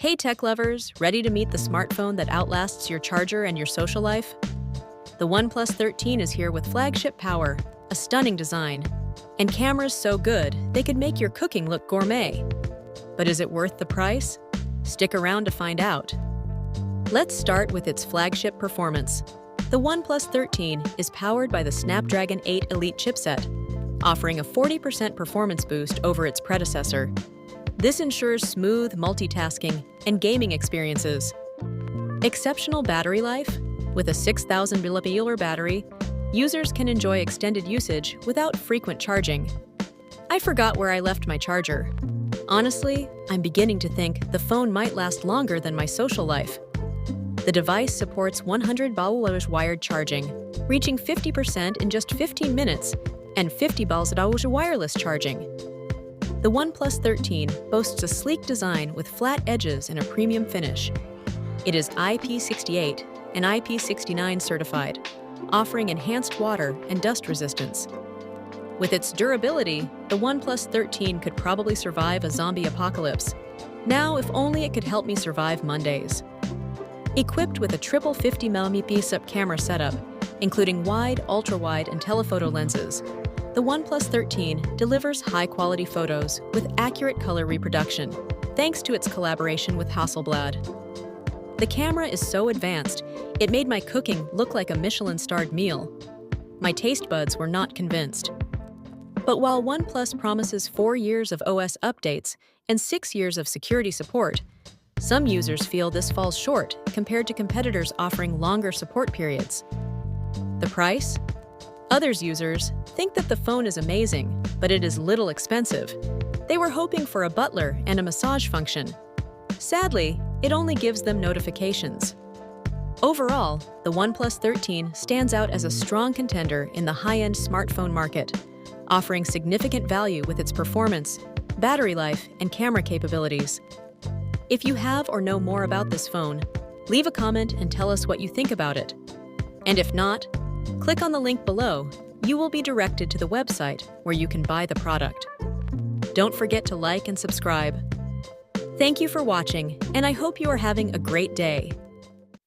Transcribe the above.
Hey tech lovers, ready to meet the smartphone that outlasts your charger and your social life? The OnePlus 13 is here with flagship power, a stunning design, and cameras so good they could make your cooking look gourmet. But is it worth the price? Stick around to find out. Let's start with its flagship performance. The OnePlus 13 is powered by the Snapdragon 8 Elite chipset, offering a 40% performance boost over its predecessor. This ensures smooth multitasking and gaming experiences. Exceptional battery life. With a 6,000 mAh battery, users can enjoy extended usage without frequent charging. I forgot where I left my charger. Honestly, I'm beginning to think the phone might last longer than my social life. The device supports 100 mAh wired charging, reaching 50% in just 15 minutes, and 50 mAh wireless charging. The OnePlus 13 boasts a sleek design with flat edges and a premium finish. It is IP68 and IP69 certified, offering enhanced water and dust resistance. With its durability, the OnePlus 13 could probably survive a zombie apocalypse. Now, if only it could help me survive Mondays. Equipped with a triple 50 megapixel camera setup, including wide, ultra-wide, and telephoto lenses, the OnePlus 13 delivers high-quality photos with accurate color reproduction, thanks to its collaboration with Hasselblad. The camera is so advanced, it made my cooking look like a Michelin-starred meal. My taste buds were not convinced. But while OnePlus promises 4 years of OS updates and 6 years of security support, some users feel this falls short compared to competitors offering longer support periods. The price? Others users think that the phone is amazing, but it is little expensive. They were hoping for a butler and a massage function. Sadly, it only gives them notifications. Overall, the OnePlus 13 stands out as a strong contender in the high-end smartphone market, offering significant value with its performance, battery life, and camera capabilities. If you have or know more about this phone, leave a comment and tell us what you think about it. And if not, click on the link below. You will be directed to the website where you can buy the product. Don't forget to like and subscribe. Thank you for watching, and I hope you are having a great day.